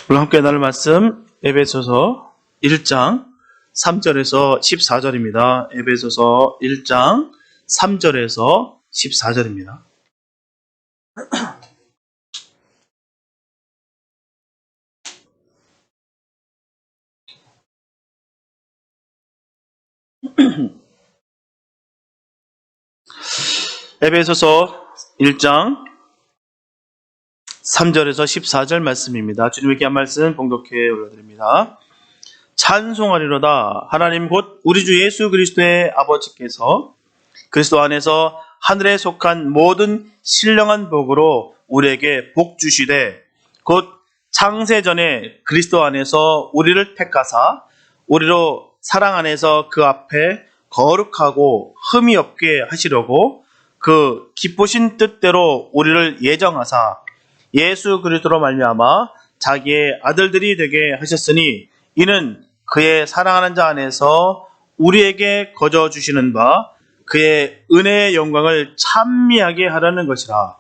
오늘 함께 나눌 말씀 에베소서 1장 3절에서 14절입니다. 에베소서 1장 3절에서 14절입니다. 에베소서 1장 3절에서 14절 말씀입니다. 주님의 귀한 말씀 봉독해 올려드립니다. 찬송하리로다. 하나님 곧 우리 주 예수 그리스도의 아버지께서 그리스도 안에서 하늘에 속한 모든 신령한 복으로 우리에게 복 주시되 곧 창세전에 그리스도 안에서 우리를 택하사 우리로 사랑 안에서 그 앞에 거룩하고 흠이 없게 하시려고 그 기쁘신 뜻대로 우리를 예정하사 예수 그리스도로 말미암아 자기의 아들들이 되게 하셨으니 이는 그의 사랑하는 자 안에서 우리에게 거저 주시는 바 그의 은혜의 영광을 찬미하게 하려는 것이라.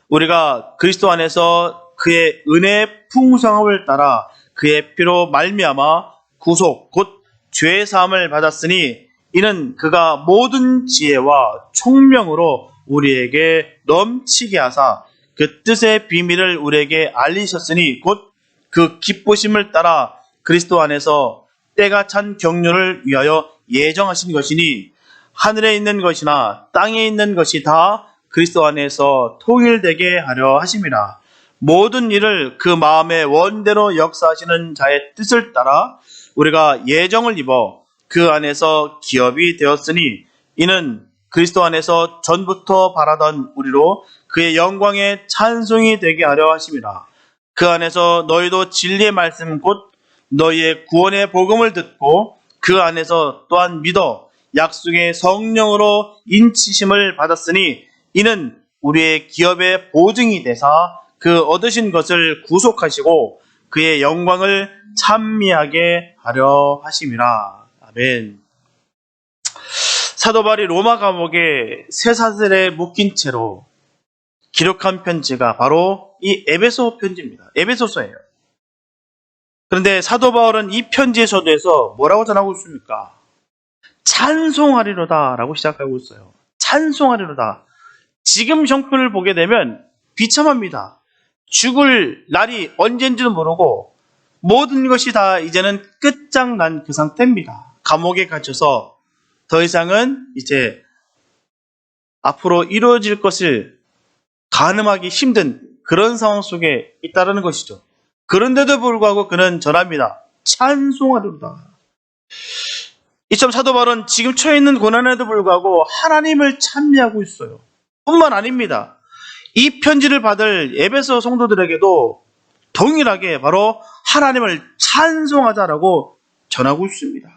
우리가 그리스도 안에서 그의 은혜의 풍성함을 따라 그의 피로 말미암아 구속 곧 죄 사함을 받았으니 이는 그가 모든 지혜와 총명으로 우리에게 넘치게 하사 그 뜻의 비밀을 우리에게 알리셨으니 곧 그 기쁘심을 따라 그리스도 안에서 때가 찬 경륜을 위하여 예정하신 것이니 하늘에 있는 것이나 땅에 있는 것이 다 그리스도 안에서 통일되게 하려 하심이라. 모든 일을 그 마음의 원대로 역사하시는 자의 뜻을 따라 우리가 예정을 입어 그 안에서 기업이 되었으니 이는 그리스도 안에서 전부터 바라던 우리로 그의 영광의 찬송이 되게 하려 하심이라. 그 안에서 너희도 진리의 말씀 곧 너희의 구원의 복음을 듣고 그 안에서 또한 믿어 약속의 성령으로 인치심을 받았으니 이는 우리의 기업의 보증이 되사 그 얻으신 것을 구속하시고 그의 영광을 찬미하게 하려 하심이라. 아멘. 사도 바울이 로마 감옥에 쇠사슬에 묶인 채로 기록한 편지가 바로 이 에베소 편지입니다. 에베소서예요. 그런데 사도 바울은 이 편지에서도 뭐라고 전하고 있습니까? 찬송하리로다 라고 시작하고 있어요. 찬송하리로다. 지금 형편을 보게 되면 비참합니다. 죽을 날이 언젠지도 모르고 모든 것이 다 이제는 끝장난 그 상태입니다. 감옥에 갇혀서 더 이상은 이제 앞으로 이루어질 것을 가늠하기 힘든 그런 상황 속에 있다는 것이죠. 그런데도 불구하고 그는 전합니다. 찬송하리로다. 이처럼 사도 바울은 지금 처해 있는 고난에도 불구하고 하나님을 찬미하고 있어요. 뿐만 아닙니다. 이 편지를 받을 에베소 성도들에게도 동일하게 바로 하나님을 찬송하자라고 전하고 있습니다.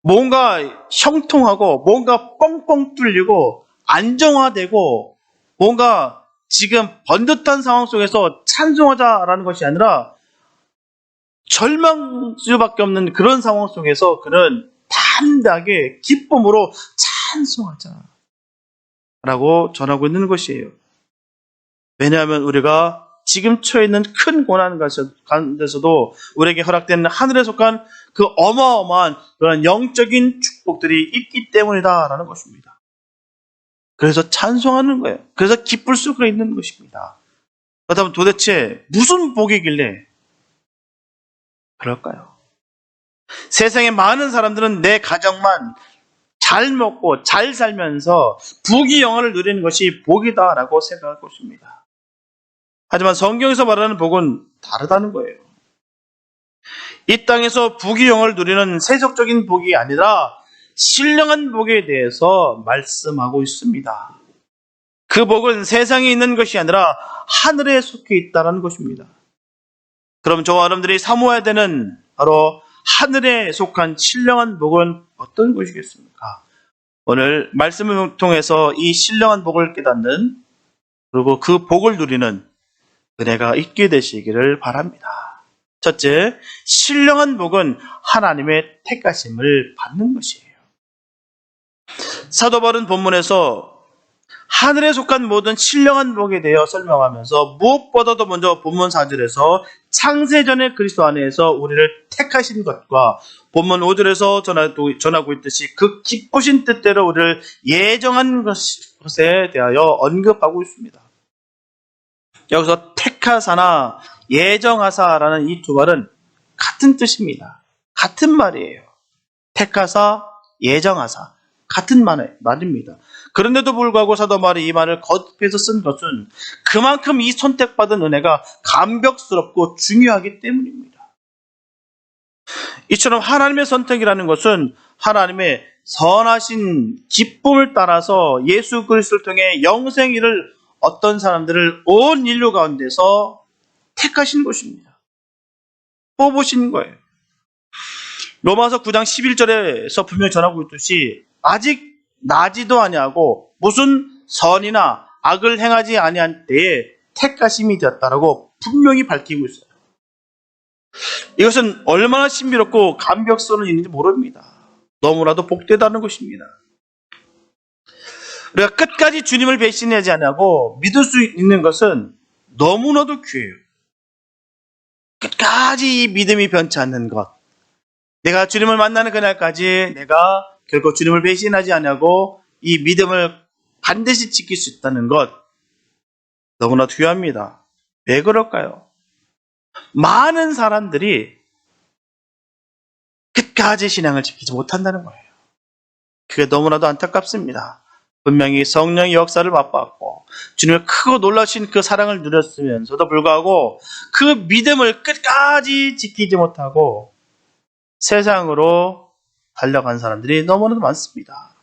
뭔가 형통하고 뭔가 뻥뻥 뚫리고 안정화되고 뭔가 지금 번듯한 상황 속에서 찬송하자라는 것이 아니라 절망 수밖에 없는 그런 상황 속에서 그는 담대하게 기쁨으로 찬송하자라고 전하고 있는 것이에요. 왜냐하면 우리가 지금 처해 있는 큰 고난 가운데서도 우리에게 허락된 하늘에 속한 그 어마어마한 그런 영적인 축복들이 있기 때문이다라는 것입니다. 그래서 찬송하는 거예요. 그래서 기쁠 수가 있는 것입니다. 그렇다면 도대체 무슨 복이길래 그럴까요? 세상에 많은 사람들은 내 가정만 잘 먹고 잘 살면서 부귀 영화를 누리는 것이 복이다라고 생각할 것입니다. 하지만 성경에서 말하는 복은 다르다는 거예요. 이 땅에서 부귀 영화를 누리는 세속적인 복이 아니라 신령한 복에 대해서 말씀하고 있습니다. 그 복은 세상에 있는 것이 아니라 하늘에 속해 있다는 것입니다. 그럼 저와 여러분들이 사모해야 되는 바로 하늘에 속한 신령한 복은 어떤 것이겠습니까? 오늘 말씀을 통해서 이 신령한 복을 깨닫는 그리고 그 복을 누리는 은혜가 있게 되시기를 바랍니다. 첫째, 신령한 복은 하나님의 택하심을 받는 것이에요. 사도 바울은 본문에서 하늘에 속한 모든 신령한 복에 대해 설명하면서 무엇보다도 먼저 본문 4절에서 창세전에 그리스도 안에서 우리를 택하신 것과 본문 5절에서 전하고 있듯이 그 기쁘신 뜻대로 우리를 예정한 것에 대하여 언급하고 있습니다. 여기서 택하사나 예정하사라는 이 두 말은 같은 뜻입니다. 같은 말이에요. 택하사, 예정하사. 같은 말입니다. 그런데도 불구하고 사도 바울이 이 말을 거듭해서 쓴 것은 그만큼 이 선택받은 은혜가 감격스럽고 중요하기 때문입니다. 이처럼 하나님의 선택이라는 것은 하나님의 선하신 기쁨을 따라서 예수 그리스도를 통해 영생이를 어떤 사람들을 온 인류 가운데서 택하신 것입니다. 뽑으신 거예요. 로마서 9장 11절에서 분명히 전하고 있듯이 아직 나지도 아니하고 무슨 선이나 악을 행하지 아니한 때에 택하심이 되었다라고 분명히 밝히고 있어요. 이것은 얼마나 신비롭고 감격스러운 일인지 모릅니다. 너무나도 복되다는 것입니다. 우리가 끝까지 주님을 배신하지 아니하고 믿을 수 있는 것은 너무나도 귀해요. 끝까지 이 믿음이 변치 않는 것. 내가 주님을 만나는 그날까지 내가 결코 주님을 배신하지 아니하고 이 믿음을 반드시 지킬 수 있다는 것. 너무나 귀합니다. 왜 그럴까요? 많은 사람들이 끝까지 신앙을 지키지 못한다는 거예요. 그게 너무나도 안타깝습니다. 분명히 성령의 역사를 맛봤고 주님의 크고 놀라신 그 사랑을 누렸으면서도 불구하고 그 믿음을 끝까지 지키지 못하고 세상으로 달려간 사람들이 너무나도 많습니다.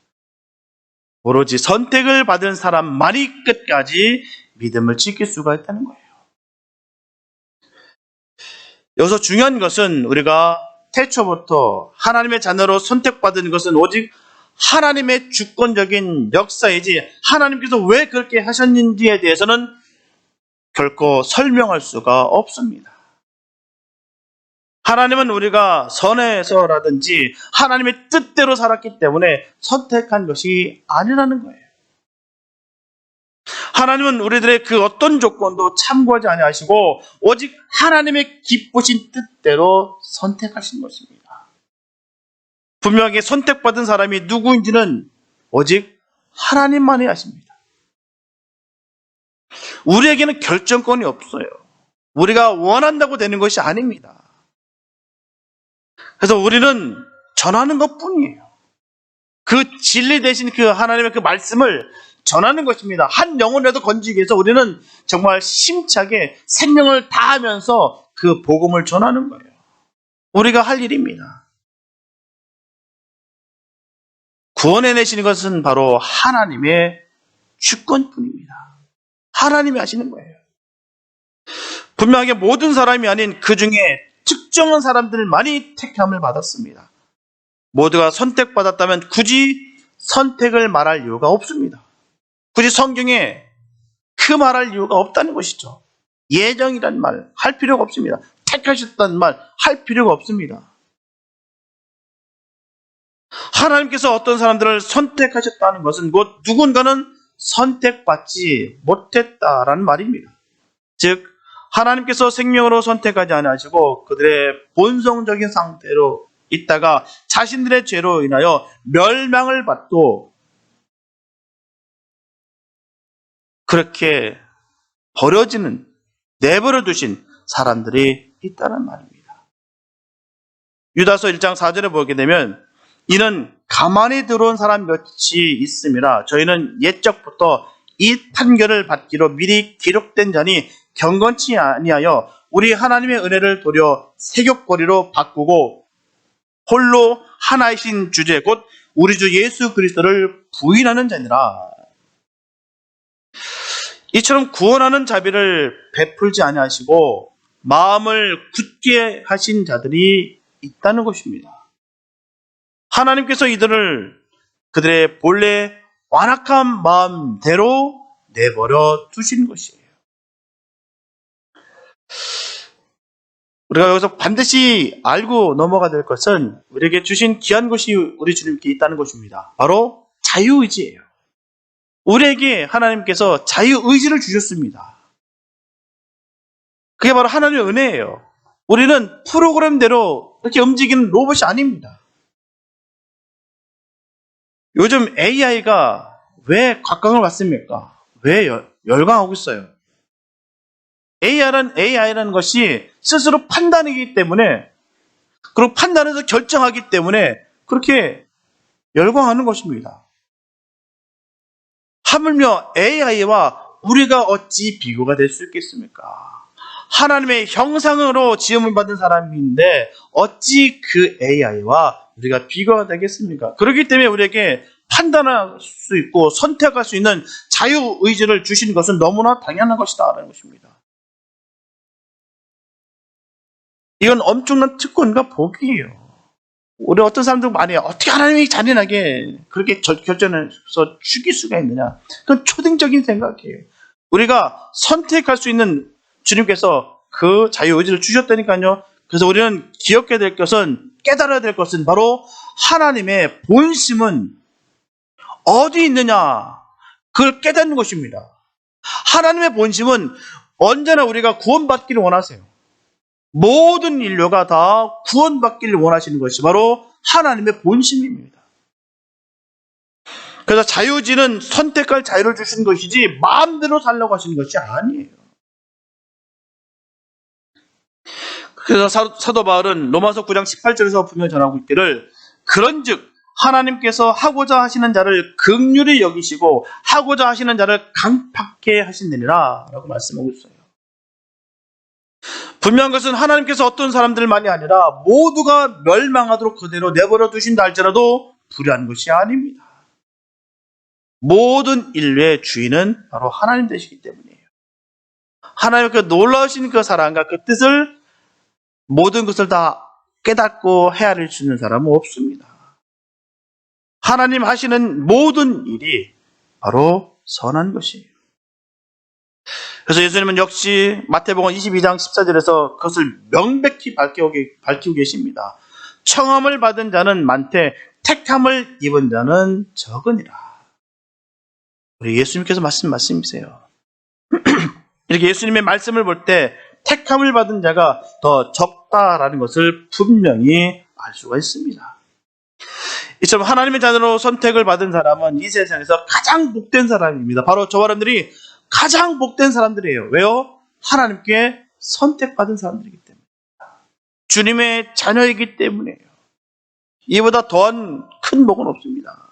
오로지 선택을 받은 사람만이 끝까지 믿음을 지킬 수가 있다는 거예요. 여기서 중요한 것은 우리가 태초부터 하나님의 자녀로 선택받은 것은 오직 하나님의 주권적인 역사이지 하나님께서 왜 그렇게 하셨는지에 대해서는 결코 설명할 수가 없습니다. 하나님은 우리가 선해서라든지 하나님의 뜻대로 살았기 때문에 선택한 것이 아니라는 거예요. 하나님은 우리들의 그 어떤 조건도 참고하지 아니하시고 오직 하나님의 기쁘신 뜻대로 선택하신 것입니다. 분명하게 선택받은 사람이 누구인지는 오직 하나님만이 아십니다. 우리에게는 결정권이 없어요. 우리가 원한다고 되는 것이 아닙니다. 그래서 우리는 전하는 것뿐이에요. 그 진리 대신 그 하나님의 그 말씀을 전하는 것입니다. 한 영혼이라도 건지기 위해서 우리는 정말 심차게 생명을 다하면서 그 복음을 전하는 거예요. 우리가 할 일입니다. 구원해내시는 것은 바로 하나님의 주권뿐입니다. 하나님이 하시는 거예요. 분명하게 모든 사람이 아닌 그 중에 특정한 사람들만이 택함을 받았습니다. 모두가 선택받았다면 굳이 선택을 말할 이유가 없습니다. 굳이 성경에 그 말할 이유가 없다는 것이죠. 예정이란 말 할 필요가 없습니다. 택하셨다는 말 할 필요가 없습니다. 하나님께서 어떤 사람들을 선택하셨다는 것은 곧 누군가는 선택받지 못했다라는 말입니다. 즉 하나님께서 생명으로 선택하지 않으시고 그들의 본성적인 상태로 있다가 자신들의 죄로 인하여 멸망을 받고 그렇게 버려지는, 내버려 두신 사람들이 있다는 말입니다. 유다서 1장 4절에 보게 되면 이는 가만히 들어온 사람 몇이 있음이라 저희는 옛적부터 이 판결을 받기로 미리 기록된 자니 경건치 아니하여 우리 하나님의 은혜를 도려 세욕거리로 바꾸고 홀로 하나이신 주제 곧 우리 주 예수 그리스도를 부인하는 자니라. 이처럼 구원하는 자비를 베풀지 아니하시고 마음을 굳게 하신 자들이 있다는 것입니다. 하나님께서 이들을 그들의 본래 완악한 마음대로 내버려 두신 것이에요. 우리가 여기서 반드시 알고 넘어가야 될 것은 우리에게 주신 귀한 것이 우리 주님께 있다는 것입니다. 바로 자유의지예요. 우리에게 하나님께서 자유의지를 주셨습니다. 그게 바로 하나님의 은혜예요. 우리는 프로그램대로 이렇게 움직이는 로봇이 아닙니다. 요즘 AI가 왜 각광을 받습니까? 왜 열광하고 있어요? AI라는 것이 스스로 판단이기 때문에, 그리고 판단해서 결정하기 때문에 그렇게 열광하는 것입니다. 하물며 AI와 우리가 어찌 비교가 될 수 있겠습니까? 하나님의 형상으로 지음을 받은 사람인데 어찌 그 AI와 우리가 비교가 되겠습니까? 그렇기 때문에 우리에게 판단할 수 있고 선택할 수 있는 자유의지를 주신 것은 너무나 당연한 것이다라는 것입니다. 이건 엄청난 특권과 복이에요. 우리 어떤 사람들 많이 해요. 어떻게 하나님이 잔인하게 그렇게 결정해서 죽일 수가 있느냐. 그건 초딩적인 생각이에요. 우리가 선택할 수 있는 주님께서 그 자유의지를 주셨다니까요. 그래서 우리는 기억해야 될 것은, 깨달아야 될 것은 바로 하나님의 본심은 어디 있느냐. 그걸 깨닫는 것입니다. 하나님의 본심은 언제나 우리가 구원받기를 원하세요. 모든 인류가 다 구원받기를 원하시는 것이 바로 하나님의 본심입니다. 그래서 자유의지는 선택할 자유를 주신 것이지 마음대로 살려고 하시는 것이 아니에요. 그래서 사도 바울은 로마서 9장 18절에서 분명히 전하고 있기를, 그런즉 하나님께서 하고자 하시는 자를 긍휼히 여기시고 하고자 하시는 자를 강팍해 하시느니라 라고 말씀하고 있어요. 분명한 것은 하나님께서 어떤 사람들만이 아니라 모두가 멸망하도록 그대로 내버려 두신다 할지라도 불의한 것이 아닙니다. 모든 인류의 주인은 바로 하나님 되시기 때문이에요. 하나님의 그 놀라우신 그 사랑과 그 뜻을, 모든 것을 다 깨닫고 헤아릴 수 있는 사람은 없습니다. 하나님 하시는 모든 일이 바로 선한 것이에요. 그래서 예수님은 역시 마태복음 22장 14절에서 그것을 명백히 밝히고 계십니다. 청함을 받은 자는 많되 택함을 입은 자는 적으니라. 우리 예수님께서 말씀이세요. 이렇게 예수님의 말씀을 볼 때 택함을 받은 자가 더 적다라는 것을 분명히 알 수가 있습니다. 이처럼 하나님의 자녀로 선택을 받은 사람은 이 세상에서 가장 복된 사람입니다. 바로 저와 여러분들이 가장 복된 사람들이에요. 왜요? 하나님께 선택받은 사람들이기 때문입니다. 주님의 자녀이기 때문이에요. 이보다 더한 큰 복은 없습니다.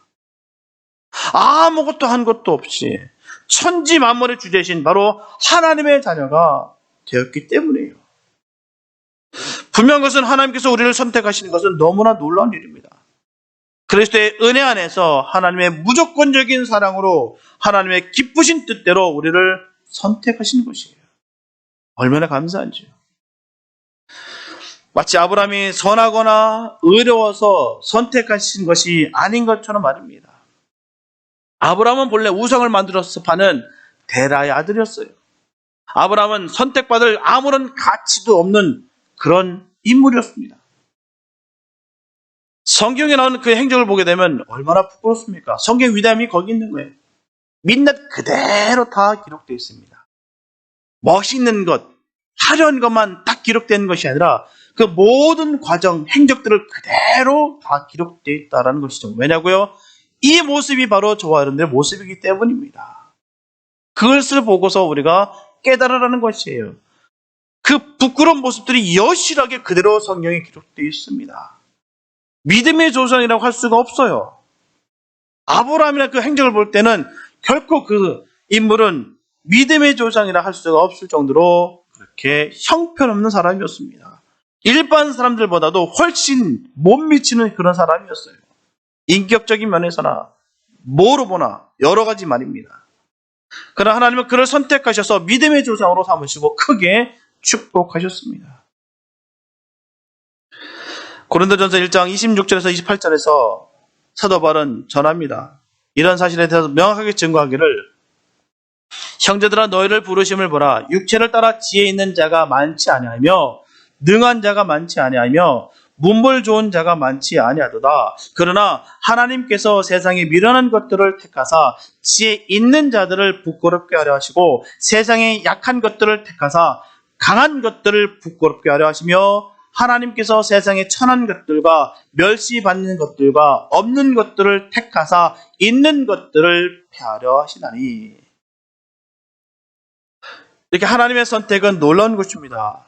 아무것도 한 것도 없이 천지 만물의 주제신 바로 하나님의 자녀가 되었기 때문이에요. 분명한 것은 하나님께서 우리를 선택하시는 것은 너무나 놀라운 일입니다. 그리스도의 은혜 안에서 하나님의 무조건적인 사랑으로 하나님의 기쁘신 뜻대로 우리를 선택하신 것이에요. 얼마나 감사한지요. 마치 아브라함이 선하거나 의로워서 선택하신 것이 아닌 것처럼 말입니다. 아브라함은 본래 우상을 만들어서 파는 데라의 아들이었어요. 아브라함은 선택받을 아무런 가치도 없는 그런 인물이었습니다. 성경에 나오는 그 행적을 보게 되면 얼마나 부끄럽습니까? 성경 위대함이 거기 있는 거예요. 민낯 그대로 다 기록되어 있습니다. 멋있는 것, 화려한 것만 딱 기록되는 것이 아니라 그 모든 과정, 행적들을 그대로 다 기록되어 있다는 것이죠. 왜냐고요? 이 모습이 바로 저와 여러분들의 모습이기 때문입니다. 그것을 보고서 우리가 깨달으라는 것이에요. 그 부끄러운 모습들이 여실하게 그대로 성경에 기록되어 있습니다. 믿음의 조상이라고 할 수가 없어요. 아브라함이나 그 행적을 볼 때는 결코 그 인물은 믿음의 조상이라 할 수가 없을 정도로 그렇게 형편없는 사람이었습니다. 일반 사람들보다도 훨씬 못 미치는 그런 사람이었어요. 인격적인 면에서나 뭐로 보나 여러 가지 말입니다. 그러나 하나님은 그를 선택하셔서 믿음의 조상으로 삼으시고 크게 축복하셨습니다. 고린도전서 1장 26절에서 28절에서 사도 바울은 전합니다. 이런 사실에 대해서 명확하게 증거하기를, 형제들아 너희를 부르심을 보라. 육체를 따라 지혜 있는 자가 많지 아니하며 능한 자가 많지 아니하며 문벌 좋은 자가 많지 아니하도다. 그러나 하나님께서 세상에 미련한 것들을 택하사 지혜 있는 자들을 부끄럽게 하려 하시고 세상에 약한 것들을 택하사 강한 것들을 부끄럽게 하려 하시며 하나님께서 세상에 천한 것들과 멸시받는 것들과 없는 것들을 택하사 있는 것들을 폐하려 하시나니. 이렇게 하나님의 선택은 놀라운 것입니다.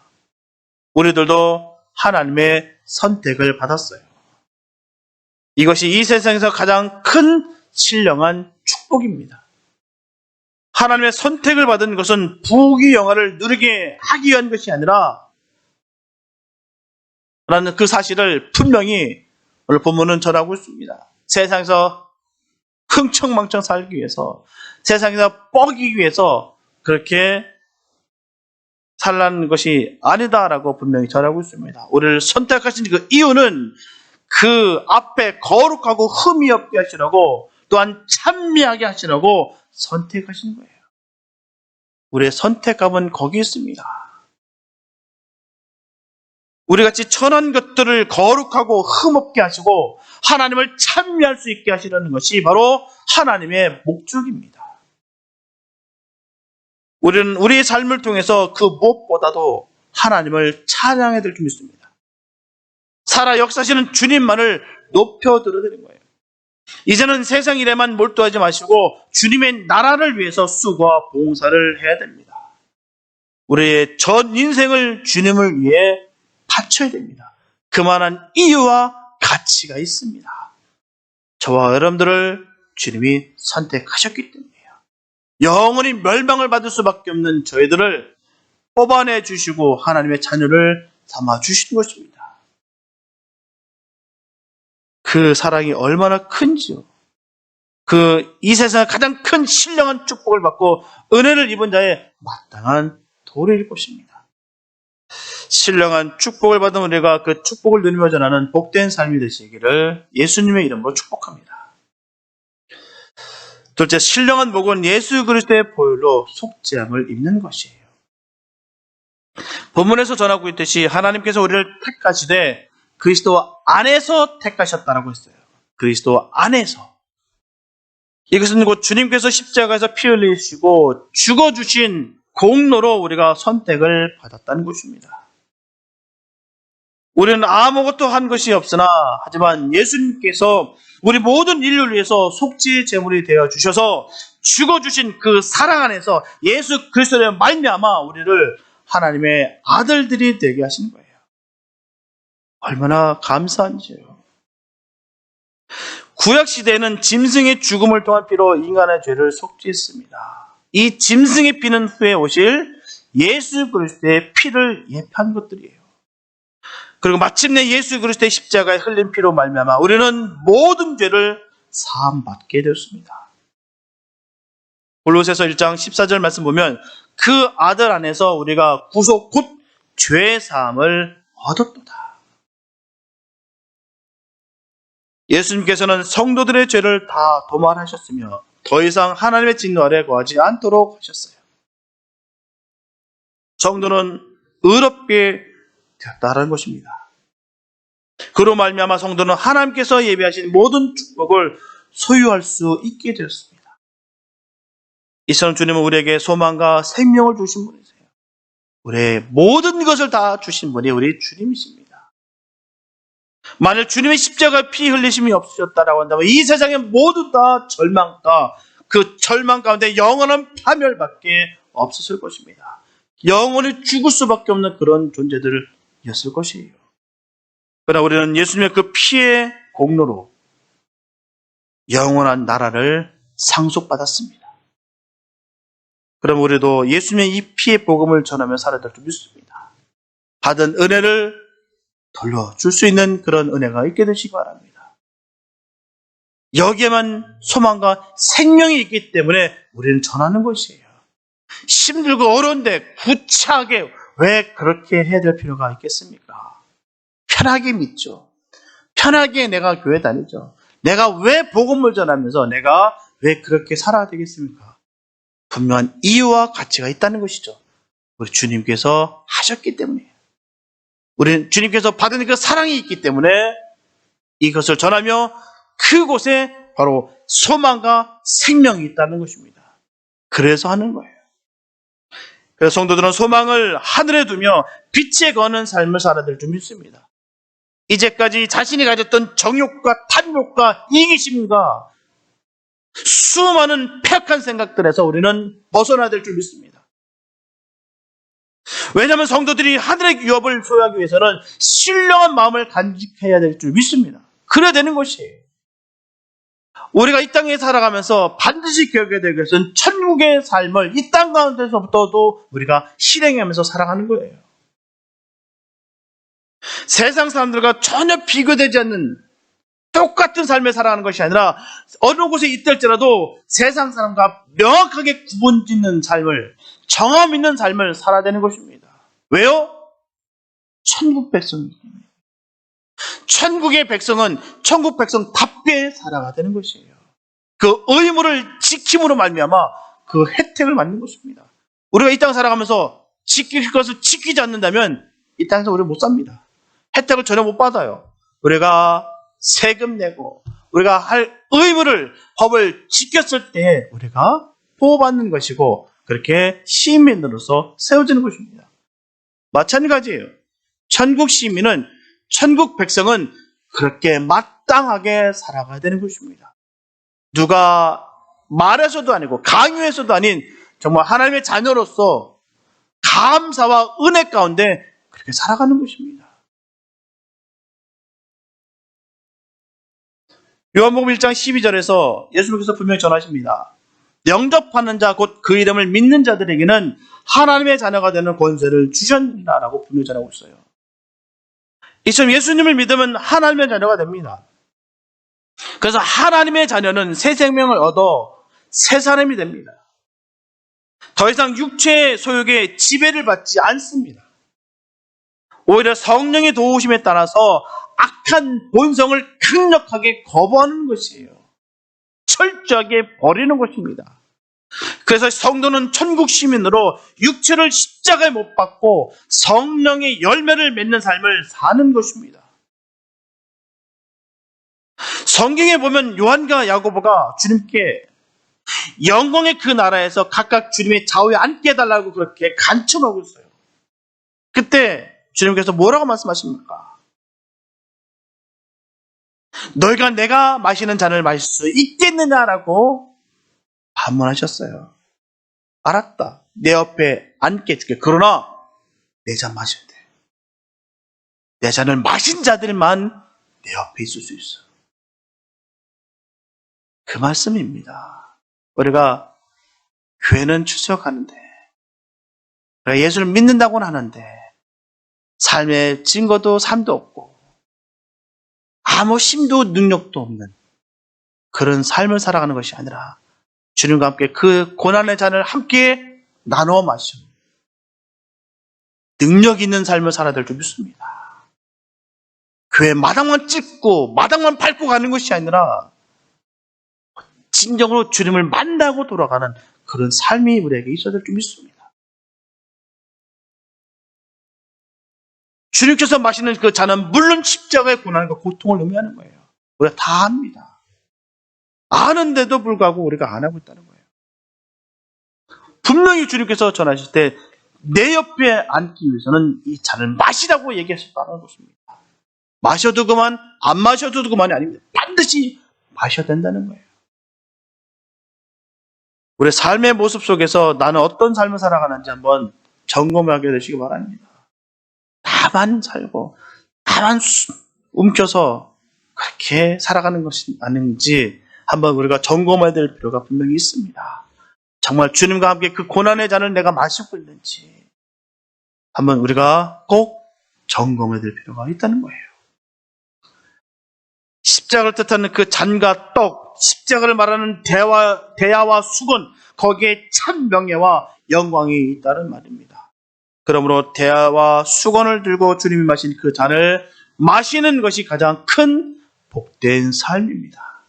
우리들도 하나님의 선택을 받았어요. 이것이 이 세상에서 가장 큰 신령한 축복입니다. 하나님의 선택을 받은 것은 부귀 영화를 누리게 하기 위한 것이 아니라 라는 그 사실을 분명히 오늘 본문은 전하고 있습니다. 세상에서 흥청망청 살기 위해서, 세상에서 뻐기기 위해서 그렇게 살라는 것이 아니다라고 분명히 전하고 있습니다. 우리를 선택하신 그 이유는 그 앞에 거룩하고 흠이 없게 하시라고, 또한 찬미하게 하시라고 선택하신 거예요. 우리의 선택감은 거기 있습니다. 우리같이 천한 것들을 거룩하고 흠없게 하시고 하나님을 찬미할 수 있게 하시려는 것이 바로 하나님의 목적입니다. 우리는 우리의 삶을 통해서 그 무엇보다도 하나님을 찬양해야 될 줄 믿습니다. 살아 역사하시는 주님만을 높여드려야 되는 거예요. 이제는 세상 일에만 몰두하지 마시고 주님의 나라를 위해서 수고와 봉사를 해야 됩니다. 우리의 전 인생을 주님을 위해 바쳐야 됩니다. 그만한 이유와 가치가 있습니다. 저와 여러분들을 주님이 선택하셨기 때문이에요. 영원히 멸망을 받을 수밖에 없는 저희들을 뽑아내 주시고 하나님의 자녀를 삼아 주신 것입니다. 그 사랑이 얼마나 큰지요. 이 세상에 가장 큰 신령한 축복을 받고 은혜를 입은 자의 마땅한 도리일 것입니다. 신령한 축복을 받은 우리가 그 축복을 누리며 전하는 복된 삶이 되시기를 예수님의 이름으로 축복합니다. 둘째, 신령한 복은 예수 그리스도의 보혈로 속죄함을 입는 것이에요. 본문에서 전하고 있듯이 하나님께서 우리를 택하시되 그리스도 안에서 택하셨다라고 했어요. 그리스도 안에서. 이것은 곧 주님께서 십자가에서 피 흘리시고 죽어주신 공로로 우리가 선택을 받았다는 것입니다. 우리는 아무것도 한 것이 없으나 하지만 예수님께서 우리 모든 인류를 위해서 속죄의 제물이 되어 주셔서 죽어주신 그 사랑 안에서 예수 그리스도의 말미암아 우리를 하나님의 아들들이 되게 하신 거예요. 얼마나 감사한지요. 구약시대에는 짐승의 죽음을 통한 피로 인간의 죄를 속죄했습니다. 이 짐승의 피는 후에 오실 예수 그리스도의 피를 예표한 것들이에요. 그리고 마침내 예수 그리스도의 십자가에 흘린 피로 말미암아 우리는 모든 죄를 사함받게 되었습니다. 골로새서 1장 14절 말씀 보면 그 아들 안에서 우리가 구속 곧 죄 사함을 얻었도다. 예수님께서는 성도들의 죄를 다 도말하셨으며 더 이상 하나님의 진노 아래 거하지 않도록 하셨어요. 성도는 의롭게 되었다는 것입니다. 그로 말미암아 성도는 하나님께서 예비하신 모든 축복을 소유할 수 있게 되었습니다. 이처럼 주님은 우리에게 소망과 생명을 주신 분이세요. 우리의 모든 것을 다 주신 분이 우리 주님이십니다. 만일 주님의 십자가 피 흘리심이 없으셨다라고 한다면 이 세상에 모두 다 절망가, 그 절망 가운데 영원한 파멸밖에 없었을 것입니다. 영원히 죽을 수밖에 없는 그런 존재들이었을 것이에요. 그러나 우리는 예수님의 그 피의 공로로 영원한 나라를 상속받았습니다. 그럼 우리도 예수님의 이 피의 복음을 전하며 살아야 될 줄 믿습니다. 받은 은혜를 돌려줄 수 있는 그런 은혜가 있게 되시기 바랍니다. 여기에만 소망과 생명이 있기 때문에 우리는 전하는 것이에요. 힘들고 어려운데 구차하게 왜 그렇게 해야 될 필요가 있겠습니까? 편하게 믿죠. 편하게 내가 교회 다니죠. 내가 왜 복음을 전하면서 내가 왜 그렇게 살아야 되겠습니까? 분명한 이유와 가치가 있다는 것이죠. 우리 주님께서 하셨기 때문이에요. 우리는 주님께서 받은 그 사랑이 있기 때문에 이것을 전하며 그곳에 바로 소망과 생명이 있다는 것입니다. 그래서 하는 거예요. 그래서 성도들은 소망을 하늘에 두며 빛에 거는 삶을 살아야 될 줄 믿습니다. 이제까지 자신이 가졌던 정욕과 탐욕과 이기심과 수많은 폐악한 생각들에서 우리는 벗어나야 될 줄 믿습니다. 왜냐하면 성도들이 하늘의 유업을 소유하기 위해서는 신령한 마음을 간직해야 될 줄 믿습니다. 그래야 되는 것이에요. 우리가 이 땅에 살아가면서 반드시 기억해야 될 것은 천국의 삶을 이 땅 가운데서부터도 우리가 실행하면서 살아가는 거예요. 세상 사람들과 전혀 비교되지 않는 똑같은 삶을 살아가는 것이 아니라 어느 곳에 있을지라도 세상 사람과 명확하게 구분짓는 삶을, 정함 있는 삶을 살아야 되는 것입니다. 왜요? 천국 백성이기 때문에. 천국의 백성은 천국 백성답게 살아가야 되는 것이에요. 그 의무를 지킴으로 말미암아 그 혜택을 받는 것입니다. 우리가 이 땅 살아가면서 지킬 것을 지키지 않는다면 이 땅에서 우리는 못 삽니다. 혜택을 전혀 못 받아요. 우리가 세금 내고 우리가 할 의무를, 법을 지켰을 때 우리가 보호받는 것이고 그렇게 시민으로서 세워지는 것입니다. 마찬가지예요. 천국 시민은, 천국 백성은 그렇게 마땅하게 살아가야 되는 것입니다. 누가 말해서도 아니고 강요해서도 아닌 정말 하나님의 자녀로서 감사와 은혜 가운데 그렇게 살아가는 것입니다. 요한복음 1장 12절에서 예수님께서 분명히 전하십니다. 영접하는 자 곧 그 이름을 믿는 자들에게는 하나님의 자녀가 되는 권세를 주셨느니라 라고 분명히 전하고 있어요. 이처럼 예수님을 믿으면 하나님의 자녀가 됩니다. 그래서 하나님의 자녀는 새 생명을 얻어 새 사람이 됩니다. 더 이상 육체의 소욕에 지배를 받지 않습니다. 오히려 성령의 도우심에 따라서 악한 본성을 강력하게 거부하는 것이에요. 철저하게 버리는 것입니다. 그래서 성도는 천국 시민으로 육체를 십자가에 못 박고 성령의 열매를 맺는 삶을 사는 것입니다. 성경에 보면 요한과 야고보가 주님께 영광의 그 나라에서 각각 주님의 좌우에 앉게 해달라고 그렇게 간청하고 있어요. 그때 주님께서 뭐라고 말씀하십니까? 너희가 내가 마시는 잔을 마실 수 있겠느냐라고 반문하셨어요. 알았다. 내 옆에 앉게 해줄게. 그러나 내 잔 마셔야 돼. 내 잔을 마신 자들만 내 옆에 있을 수 있어. 그 말씀입니다. 우리가 교회는 출석하는데, 우리가 예수를 믿는다고는 하는데 삶의 증거도 삶도 없고 아무 힘도 능력도 없는 그런 삶을 살아가는 것이 아니라 주님과 함께 그 고난의 잔을 함께 나누어 마시고 능력 있는 삶을 살아야 될 줄 믿습니다. 교회 마당만 찍고 마당만 밟고 가는 것이 아니라 진정으로 주님을 만나고 돌아가는 그런 삶이 우리에게 있어야 될 줄 믿습니다. 주님께서 마시는 그 잔은 물론 십자가의 고난과 고통을 의미하는 거예요. 우리가 다 압니다. 아는데도 불구하고 우리가 안 하고 있다는 거예요. 분명히 주님께서 전하실 때 내 옆에 앉기 위해서는 이 잔을 마시라고 얘기하셨다는 것입니다. 마셔도 그만, 안 마셔도 그만이 아닙니다. 반드시 마셔야 된다는 거예요. 우리 삶의 모습 속에서 나는 어떤 삶을 살아가는지 한번 점검하게 되시기 바랍니다. 나만 살고 나만 움켜서 그렇게 살아가는 것이 아닌지 한번 우리가 점검해야 될 필요가 분명히 있습니다. 정말 주님과 함께 그 고난의 잔을 내가 마시고 있는지 한번 우리가 꼭 점검해야 될 필요가 있다는 거예요. 십자가를 뜻하는 그 잔과 떡, 십자가를 말하는 대야와 수건, 거기에 참 명예와 영광이 있다는 말입니다. 그러므로 대야와 수건을 들고 주님이 마신 그 잔을 마시는 것이 가장 큰 복된 삶입니다.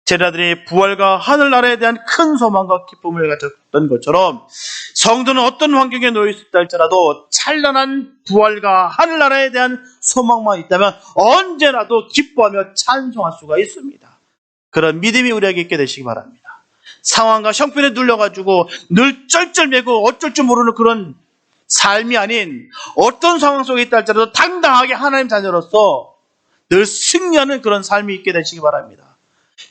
제자들이 부활과 하늘나라에 대한 큰 소망과 기쁨을 가졌던 것처럼 성도는 어떤 환경에 놓여 있다 할지라도 찬란한 부활과 하늘나라에 대한 소망만 있다면 언제라도 기뻐하며 찬송할 수가 있습니다. 그런 믿음이 우리에게 있게 되시기 바랍니다. 상황과 형편에 눌려가지고 늘 쩔쩔매고 어쩔 줄 모르는 그런 삶이 아닌 어떤 상황 속에 있다 할지라도 당당하게 하나님 자녀로서 늘 승리하는 그런 삶이 있게 되시기 바랍니다.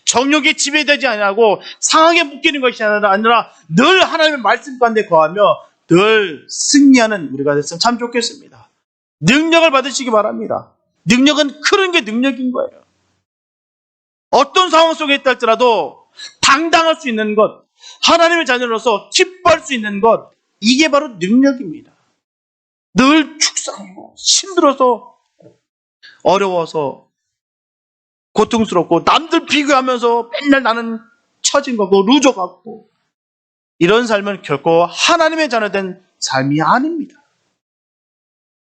정욕에 지배되지 아니하고 상황에 묶이는 것이 아니라 늘 하나님의 말씀 가운데 거하며 늘 승리하는 우리가 됐으면 참 좋겠습니다. 능력을 받으시기 바랍니다. 능력은 그런 게 능력인 거예요. 어떤 상황 속에 있다 할지라도 당당할 수 있는 것, 하나님의 자녀로서 기뻐할 수 있는 것, 이게 바로 능력입니다. 늘 축성하고 힘들어서 어려워서 고통스럽고 남들 비교하면서 맨날 나는 처진 거고 루저 같고 이런 삶은 결코 하나님의 자녀된 삶이 아닙니다.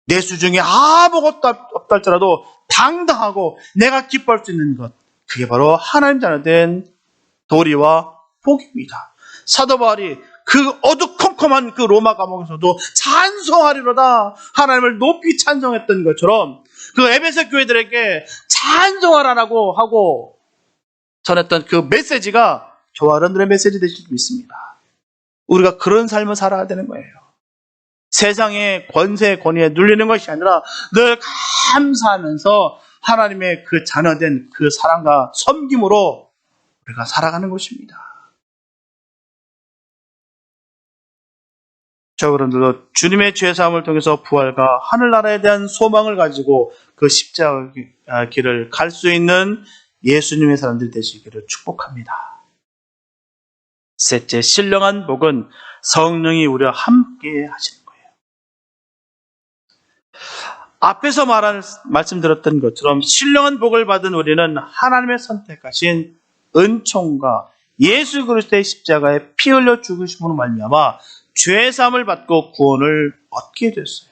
내 수중에 아무것도 없다 할지라도 당당하고 내가 기뻐할 수 있는 것, 그게 바로 하나님 자녀된 도리와 복입니다. 사도 바울이 그 어두컴컴한 그 로마 감옥에서도 찬송하리로다 하나님을 높이 찬송했던 것처럼 그 에베소 교회들에게 찬송하라고 하고 전했던 그 메시지가 저와 여러분들의 메시지 되실 수 있습니다. 우리가 그런 삶을 살아야 되는 거예요. 세상의 권세, 권위에 눌리는 것이 아니라 늘 감사하면서 하나님의 그 자녀된 그 사랑과 섬김으로 우리가 살아가는 것입니다. 저 여러분들도 주님의 죄사함을 통해서 부활과 하늘나라에 대한 소망을 가지고 그 십자가 길을 갈 수 있는 예수님의 사람들이 되시기를 축복합니다. 셋째, 신령한 복은 성령이 우리와 함께 하시는 거예요. 앞에서 말씀드렸던 것처럼 신령한 복을 받은 우리는 하나님의 선택하신 은총과 예수 그리스도의 십자가에 피 흘려 죽으심으로 말미암아 죄사함을 받고 구원을 얻게 됐어요.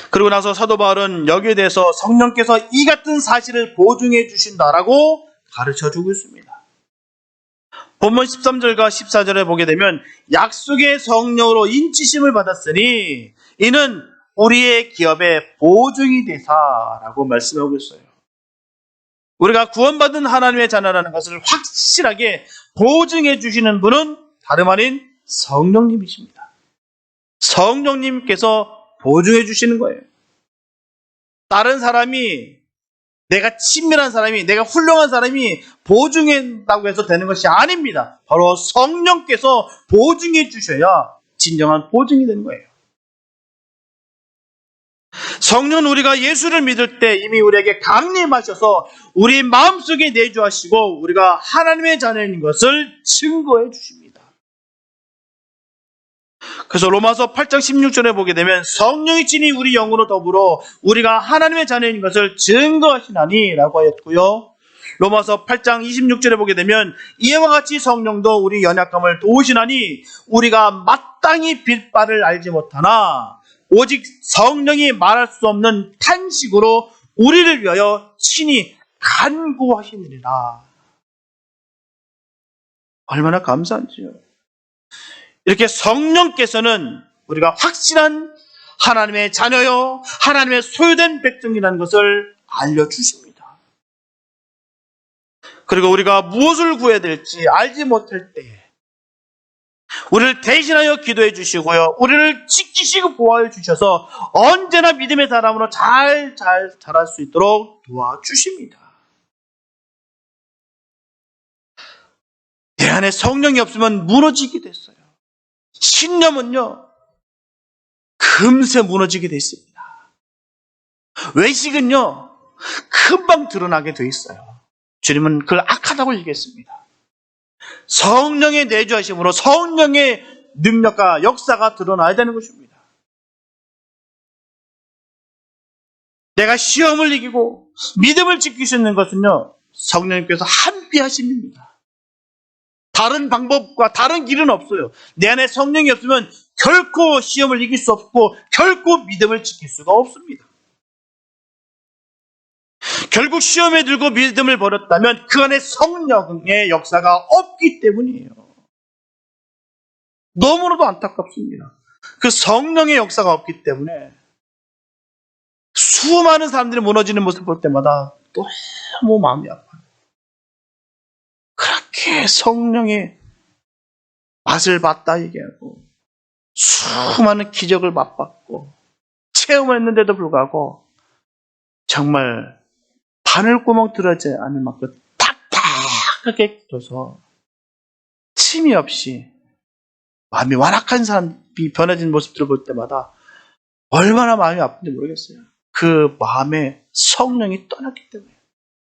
그리고 나서 사도 바울은 여기에 대해서 성령께서 이 같은 사실을 보증해 주신다라고 가르쳐주고 있습니다. 본문 13절과 14절에 보게 되면 약속의 성령으로 인치심을 받았으니 이는 우리의 기업의 보증이 되사라고 말씀하고 있어요. 우리가 구원받은 하나님의 자녀라는 것을 확실하게 보증해 주시는 분은 다름 아닌 성령님이십니다. 성령님께서 보증해 주시는 거예요. 다른 사람이, 내가 친밀한 사람이, 내가 훌륭한 사람이 보증한다고 해서 되는 것이 아닙니다. 바로 성령께서 보증해 주셔야 진정한 보증이 되는 거예요. 성령은 우리가 예수를 믿을 때 이미 우리에게 강림하셔서 우리 마음속에 내주하시고 우리가 하나님의 자녀인 것을 증거해 주십니다. 그래서 로마서 8장 16절에 보게 되면 성령이 친히 우리 영으로 더불어 우리가 하나님의 자녀인 것을 증거하시나니 라고 하였고요. 로마서 8장 26절에 보게 되면 이와 같이 성령도 우리 연약함을 도우시나니 우리가 마땅히 빌 바를 알지 못하나 오직 성령이 말할 수 없는 탄식으로 우리를 위하여 친히 간구하시느니라. 얼마나 감사한지요. 이렇게 성령께서는 우리가 확실한 하나님의 자녀요, 하나님의 소유된 백성이라는 것을 알려주십니다. 그리고 우리가 무엇을 구해야 될지 알지 못할 때에 우리를 대신하여 기도해 주시고요, 우리를 지키시고 보호해 주셔서 언제나 믿음의 사람으로 잘 자랄 수 있도록 도와주십니다. 내 안에 성령이 없으면 무너지게 됐어요. 신념은요, 금세 무너지게 돼 있습니다. 외식은요, 금방 드러나게 돼 있어요. 주님은 그걸 악하다고 얘기했습니다. 성령의 내주하심으로 성령의 능력과 역사가 드러나야 되는 것입니다. 내가 시험을 이기고 믿음을 지킬 수 있는 것은요, 성령님께서 함께 하십니다. 다른 방법과 다른 길은 없어요. 내 안에 성령이 없으면 결코 시험을 이길 수 없고 결코 믿음을 지킬 수가 없습니다. 결국 시험에 들고 믿음을 버렸다면 그 안에 성령의 역사가 없기 때문이에요. 너무나도 안타깝습니다. 그 성령의 역사가 없기 때문에 수많은 사람들이 무너지는 모습을 볼 때마다 너무 마음이 아파요. 그렇게 성령의 맛을 봤다 얘기하고 수많은 기적을 맛봤고 체험했는데도 불구하고 정말 바늘구멍 뚫어지지 않을 만큼 딱딱하게 껴서 침이 없이 마음이 완악한 사람이 변해진 모습들을 볼 때마다 얼마나 마음이 아픈지 모르겠어요. 그 마음에 성령이 떠났기 때문에,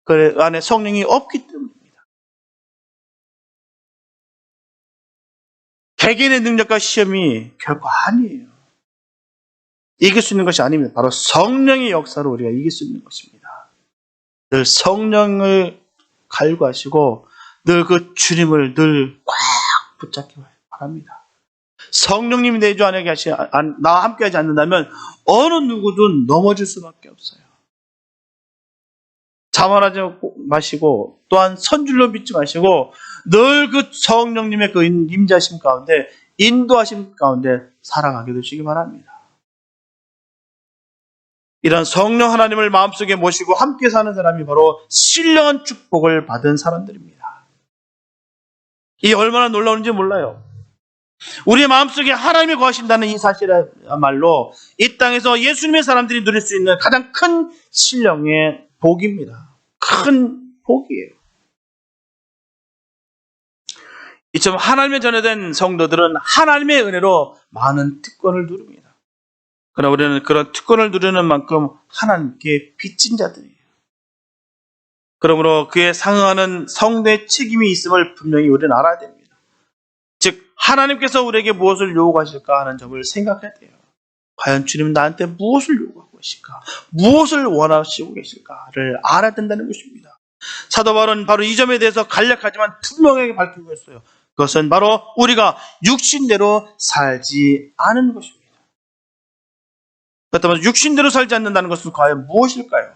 그 안에 성령이 없기 때문입니다. 개개인의 능력과 시험이 결코 아니에요. 이길 수 있는 것이 아닙니다. 바로 성령의 역사로 우리가 이길 수 있는 것입니다. 늘 성령을 갈구하시고 늘 그 주님을 늘 꽉 붙잡기 바랍니다. 성령님이 내 주 안에 나와 함께 하지 않는다면 어느 누구든 넘어질 수밖에 없어요. 자만하지 마시고 또한 선줄로 믿지 마시고 늘 그 성령님의 그 임재하심 가운데 인도하심 가운데 살아가게 되시기 바랍니다. 이런 성령 하나님을 마음속에 모시고 함께 사는 사람이 바로 신령한 축복을 받은 사람들입니다. 이 얼마나 놀라운지 몰라요. 우리의 마음속에 하나님이 거하신다는 이 사실이야말로 이 땅에서 예수님의 사람들이 누릴 수 있는 가장 큰 신령의 복입니다. 큰 복이에요. 이처럼 하나님의 전해된 성도들은 하나님의 은혜로 많은 특권을 누립니다. 그러나 우리는 그런 특권을 누리는 만큼 하나님께 빚진 자들이에요. 그러므로 그에 상응하는 성도의 책임이 있음을 분명히 우리는 알아야 됩니다. 즉 하나님께서 우리에게 무엇을 요구하실까 하는 점을 생각해야 돼요. 과연 주님은 나한테 무엇을 요구하고 계실까? 무엇을 원하시고 계실까를 알아야 된다는 것입니다. 사도 바울은 바로 이 점에 대해서 간략하지만 분명하게 밝히고 있어요. 그것은 바로 우리가 육신대로 살지 않은 것입니다. 그렇다면 육신대로 살지 않는다는 것은 과연 무엇일까요?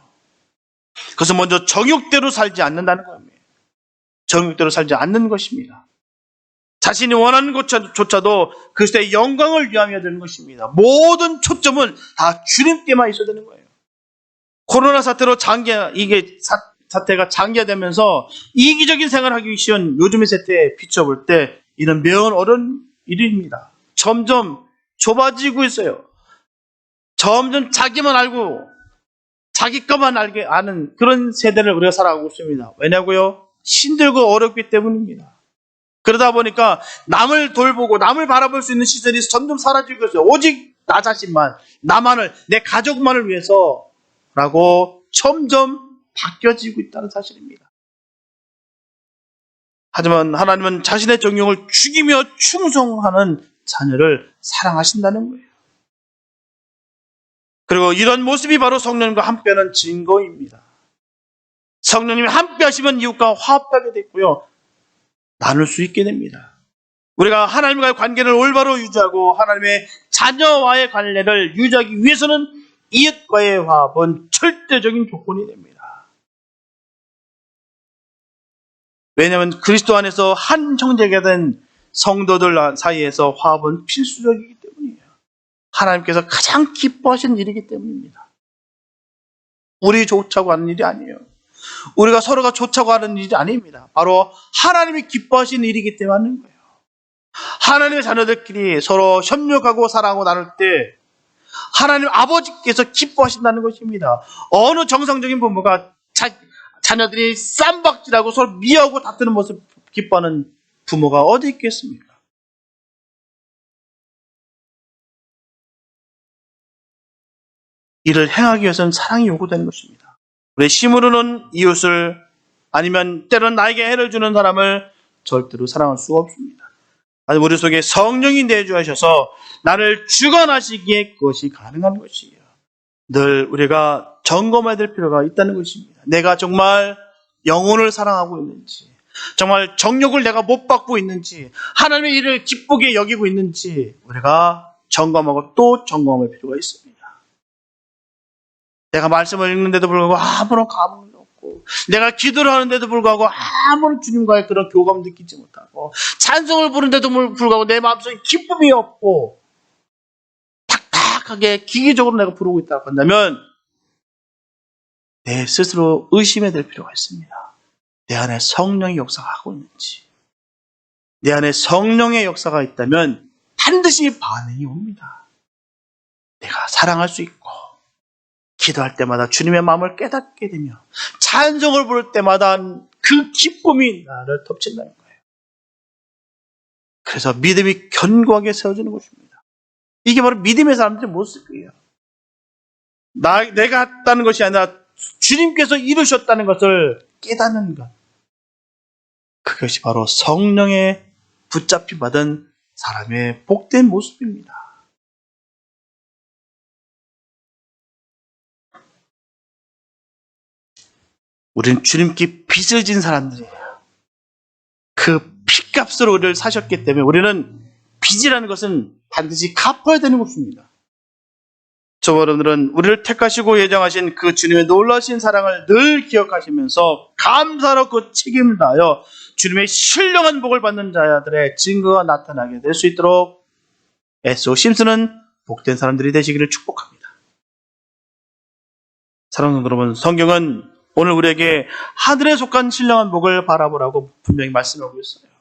그것은 먼저 정욕대로 살지 않는다는 겁니다. 정욕대로 살지 않는 것입니다. 자신이 원하는 것조차도 그리스도의 영광을 위하여 되는 것입니다. 모든 초점은 다 주님께만 있어야 되는 거예요. 코로나 사태로 사태가 장기화되면서 이기적인 생활을 하기 쉬운 요즘의 세태에 비춰볼 때 이는 매우 어려운 일입니다. 점점 좁아지고 있어요. 점점 자기만 알고 자기 것만 아는 그런 세대를 우리가 살아가고 있습니다. 왜냐고요? 힘들고 어렵기 때문입니다. 그러다 보니까 남을 돌보고 남을 바라볼 수 있는 시선이 점점 사라지고 있어요. 오직 나 자신만, 나만을, 내 가족만을 위해서라고 점점 바뀌어지고 있다는 사실입니다. 하지만 하나님은 자신의 정욕을 죽이며 충성하는 자녀를 사랑하신다는 거예요. 그리고 이런 모습이 바로 성령님과 함께하는 증거입니다. 성령님이 함께 하시면 이웃과 화합하게 됐고요. 나눌 수 있게 됩니다. 우리가 하나님과의 관계를 올바로 유지하고 하나님의 자녀와의 관계를 유지하기 위해서는 이웃과의 화합은 절대적인 조건이 됩니다. 왜냐하면 그리스도 안에서 한 형제가 된 성도들 사이에서 화합은 필수적이기 때문이에요. 하나님께서 가장 기뻐하시는 일이기 때문입니다. 우리 좋자고 하는 일이 아니에요. 우리가 서로가 좋자고 하는 일이 아닙니다. 바로 하나님이 기뻐하시는 일이기 때문에 하는 거예요. 하나님의 자녀들끼리 서로 협력하고 사랑하고 나눌 때 하나님 아버지께서 기뻐하신다는 것입니다. 어느 정상적인 부모가 자녀들이 쌈박질하고 서로 미워하고 다투는 모습 기뻐하는 부모가 어디 있겠습니까? 이를 행하기 위해서는 사랑이 요구되는 것입니다. 우리 힘으로는 이웃을 아니면 때로는 나에게 해를 주는 사람을 절대로 사랑할 수가 없습니다. 아니 우리 속에 성령이 내주하셔서 나를 주관하시기에 그것이 가능한 것이에요. 늘 우리가 점검해야 될 필요가 있다는 것입니다. 내가 정말 영혼을 사랑하고 있는지, 정말 정욕을 내가 못 받고 있는지, 하나님의 일을 기쁘게 여기고 있는지 우리가 점검하고 또 점검할 필요가 있습니다. 내가 말씀을 읽는데도 불구하고 아무런 감흥이 없고, 내가 기도를 하는데도 불구하고 아무런 주님과의 그런 교감을 느끼지 못하고, 찬송을 부르는데도 불구하고 내 마음속에 기쁨이 없고, 탁탁하게 기계적으로 내가 부르고 있다고 한다면 내 스스로 의심해야 될 필요가 있습니다. 내 안에 성령의 역사가 하고 있는지. 내 안에 성령의 역사가 있다면 반드시 반응이 옵니다. 내가 사랑할 수 있고, 기도할 때마다 주님의 마음을 깨닫게 되며, 찬송을 부를 때마다 그 기쁨이 나를 덮친다는 거예요. 그래서 믿음이 견고하게 세워지는 것입니다. 이게 바로 믿음의 사람들의 모습이에요. 내가 했다는 것이 아니라 주님께서 이루셨다는 것을 깨닫는 것. 그것이 바로 성령에 붙잡히 받은 사람의 복된 모습입니다. 우리는 주님께 빚을 진 사람들이에요. 그 핏값으로 우리를 사셨기 때문에 우리는 빚이라는 것은 반드시 갚아야 되는 것입니다. 저와 여러분들은 우리를 택하시고 예정하신 그 주님의 놀라신 사랑을 늘 기억하시면서 감사로 그 책임을 다하여 주님의 신령한 복을 받는 자들의 증거가 나타나게 될 수 있도록 애써 힘쓰는 복된 사람들이 되시기를 축복합니다. 사랑하는 여러분, 성경은 오늘 우리에게 하늘에 속한 신령한 복을 바라보라고 분명히 말씀하고 있어요.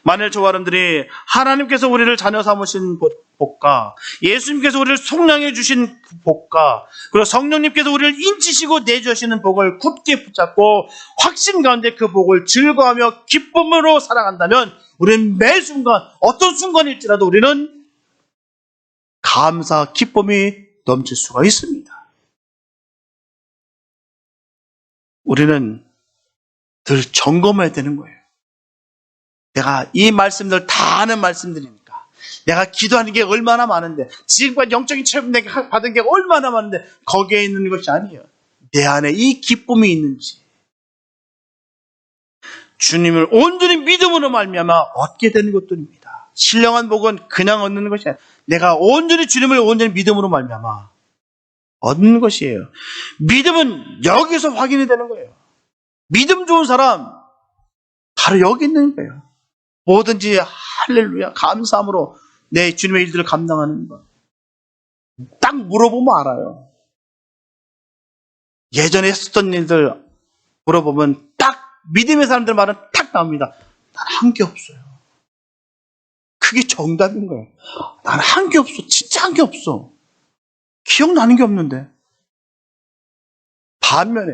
만일 저와 여러분들이 하나님께서 우리를 자녀 삼으신 복과 예수님께서 우리를 속량해 주신 복과 그리고 성령님께서 우리를 인치시고 내주시는 복을 굳게 붙잡고 확신 가운데 그 복을 즐거워하며 기쁨으로 살아간다면 우리는 매 순간 어떤 순간일지라도 우리는 감사, 기쁨이 넘칠 수가 있습니다. 우리는 늘 점검해야 되는 거예요. 내가 이 말씀들 다 아는 말씀들이니까, 내가 기도하는 게 얼마나 많은데, 지금까지 영적인 체험 내가 받은 게 얼마나 많은데 거기에 있는 것이 아니에요. 내 안에 이 기쁨이 있는지, 주님을 온전히 믿음으로 말미암아 얻게 되는 것들입니다. 신령한 복은 그냥 얻는 것이 아니라 내가 온전히 주님을 온전히 믿음으로 말미암아 얻는 것이에요. 믿음은 여기서 확인이 되는 거예요. 믿음 좋은 사람 바로 여기 있는 거예요. 뭐든지 할렐루야 감사함으로 내 주님의 일들을 감당하는 것. 딱 물어보면 알아요. 예전에 했었던 일들 물어보면 딱 믿음의 사람들 말은 딱 나옵니다. 난 한 게 없어요. 그게 정답인 거예요. 난 한 게 없어. 진짜 한 게 없어. 기억나는 게 없는데. 반면에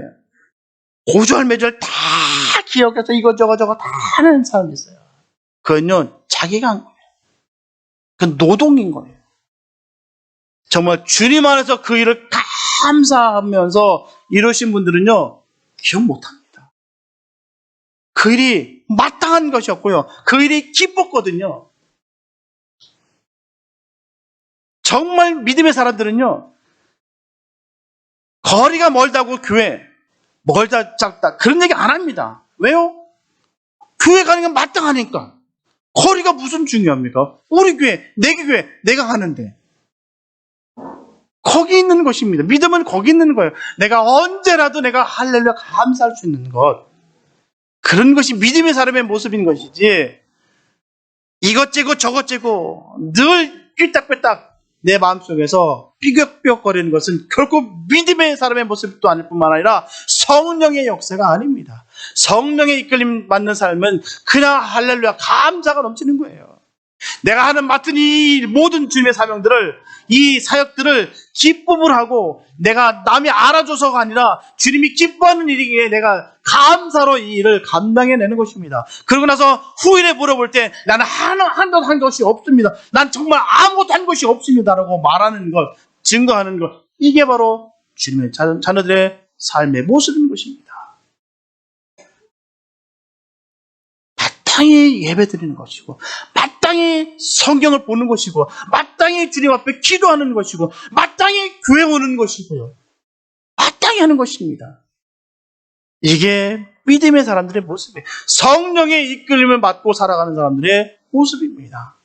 고절매절 다 기억해서 이것저것 다 하는 사람이 있어요. 그건요 자기가 한 거예요. 그건 노동인 거예요. 정말 주님 안에서 그 일을 감사하면서 이루신 분들은요 기억 못합니다. 그 일이 마땅한 것이었고요. 그 일이 기뻤거든요. 정말 믿음의 사람들은요 거리가 멀다고 교회 멀다 작다 그런 얘기 안 합니다. 왜요? 교회 가는 게 마땅하니까. 거리가 무슨 중요합니까? 우리 교회, 내 교회, 내가 가는데. 거기 있는 것입니다. 믿음은 거기 있는 거예요. 내가 언제라도 내가 할렐루야 감사할 수 있는 것. 그런 것이 믿음의 사람의 모습인 것이지 이것째고 저것째고 늘 삐딱빼딱 내 마음속에서 삐걱삐걱거리는 것은 결국 믿음의 사람의 모습도 아닐 뿐만 아니라 성령의 역사가 아닙니다. 성령의 이끌림 받는 삶은 그냥 할렐루야 감사가 넘치는 거예요. 내가 하는 맡은 이 모든 주님의 사명들을 이 사역들을 기쁨을 하고 내가 남이 알아줘서가 아니라 주님이 기뻐하는 일이기에 내가 감사로 이 일을 감당해내는 것입니다. 그러고 나서 후일에 물어볼 때 나는 한 것이 없습니다. 난 정말 아무것도 한 것이 없습니다 라고 말하는 것, 증거하는 것, 이게 바로 주님의 자녀들의 삶의 모습인 것입니다. 마땅히 예배드리는 것이고 마땅히 성경을 보는 것이고 마땅히 주님 앞에 기도하는 것이고 마땅히 교회 오는 것이고요. 마땅히 하는 것입니다. 이게 믿음의 사람들의 모습이에요. 성령의 이끌림을 받고 살아가는 사람들의 모습입니다.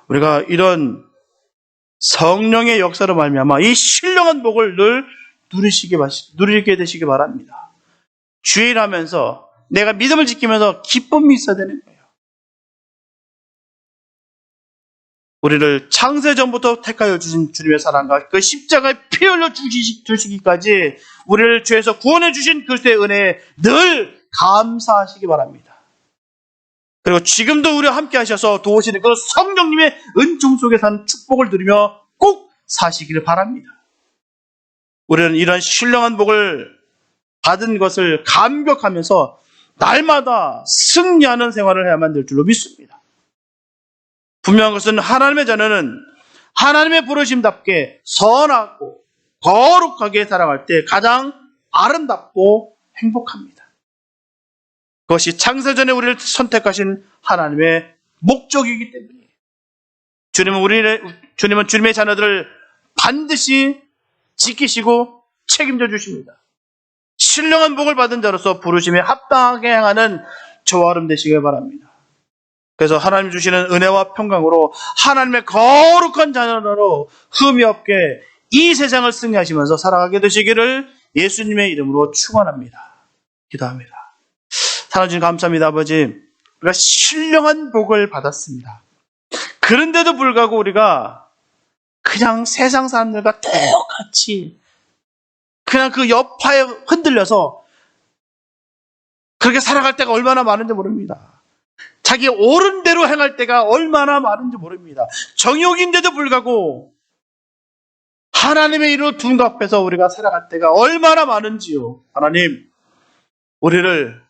우리가 이런 성령의 역사로 말미암아 이 신령한 복을 늘 누리게 되시기 바랍니다. 주일하면서 내가 믿음을 지키면서 기쁨이 있어야 되는 거예요. 우리를 창세전부터 택하여 주신 주님의 사랑과 그 십자가에 피 흘려 주시기까지 우리를 죄에서 구원해 주신 그리스도의 은혜에 늘 감사하시기 바랍니다. 그리고 지금도 우리와 함께 하셔서 도우시는 그 성령님의 은총 속에 사는 축복을 누리며 꼭 사시기를 바랍니다. 우리는 이런 신령한 복을 받은 것을 감격하면서 날마다 승리하는 생활을 해야만 될 줄로 믿습니다. 분명한 것은 하나님의 자녀는 하나님의 부르심답게 선하고 거룩하게 살아갈 때 가장 아름답고 행복합니다. 그것이 창세전에 우리를 선택하신 하나님의 목적이기 때문이에요. 주님은 주님의 자녀들을 반드시 지키시고 책임져 주십니다. 신령한 복을 받은 자로서 부르심에 합당하게 행하는 저와 여러분 되시길 바랍니다. 그래서 하나님 주시는 은혜와 평강으로 하나님의 거룩한 자녀로 흠이 없게 이 세상을 승리하시면서 살아가게 되시기를 예수님의 이름으로 축원합니다. 기도합니다. 하나님 주님 감사합니다. 아버지, 우리가 신령한 복을 받았습니다. 그런데도 불구하고 우리가 그냥 세상 사람들과 똑같이 그냥 그 여파에 흔들려서 그렇게 살아갈 때가 얼마나 많은지 모릅니다. 자기 옳은 대로 행할 때가 얼마나 많은지 모릅니다. 정욕인데도 불구하고 하나님의 이름으로 둔갑해서 우리가 살아갈 때가 얼마나 많은지요. 하나님, 우리를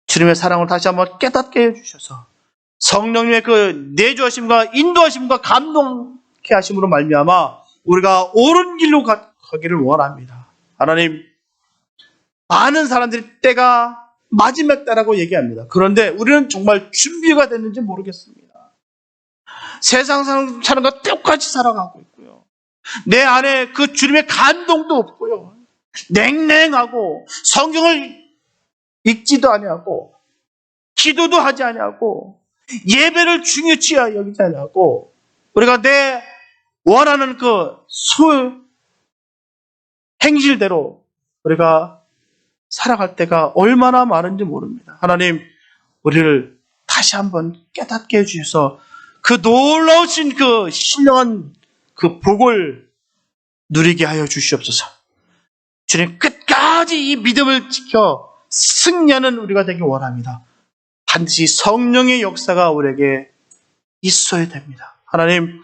주님의 사랑을 다시 한번 깨닫게 해주셔서 성령님의 그 내주하심과 인도하심과 감동케 하심으로 말미암아 우리가 옳은 길로 가기를 원합니다. 하나님, 많은 사람들이 때가 마지막 때라고 얘기합니다. 그런데 우리는 정말 준비가 됐는지 모르겠습니다. 세상 사는 것과 똑같이 살아가고 있고요. 내 안에 그 주님의 감동도 없고요. 냉랭하고 성경을 읽지도 아니하고 기도도 하지 아니하고 예배를 중요치 여기지 아니하고 우리가 내 원하는 그 행실대로 우리가 살아갈 때가 얼마나 많은지 모릅니다. 하나님, 우리를 다시 한번 깨닫게 해주셔서 그 놀라우신 그 신령한 그 복을 누리게 하여 주시옵소서. 주님, 끝까지 이 믿음을 지켜 승리하는 우리가 되길 원합니다. 반드시 성령의 역사가 우리에게 있어야 됩니다. 하나님,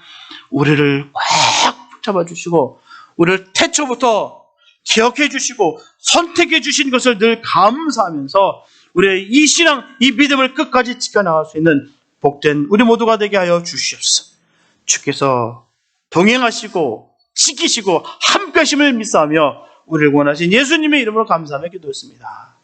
우리를 꽉 붙잡아 주시고 우리를 태초부터 기억해 주시고 선택해 주신 것을 늘 감사하면서 우리의 이 신앙, 이 믿음을 끝까지 지켜나갈 수 있는 복된 우리 모두가 되게 하여 주시옵소서. 주께서 동행하시고 지키시고 함께 하심을 믿사하며 우리를 원하신 예수님의 이름으로 감사하며 기도했습니다.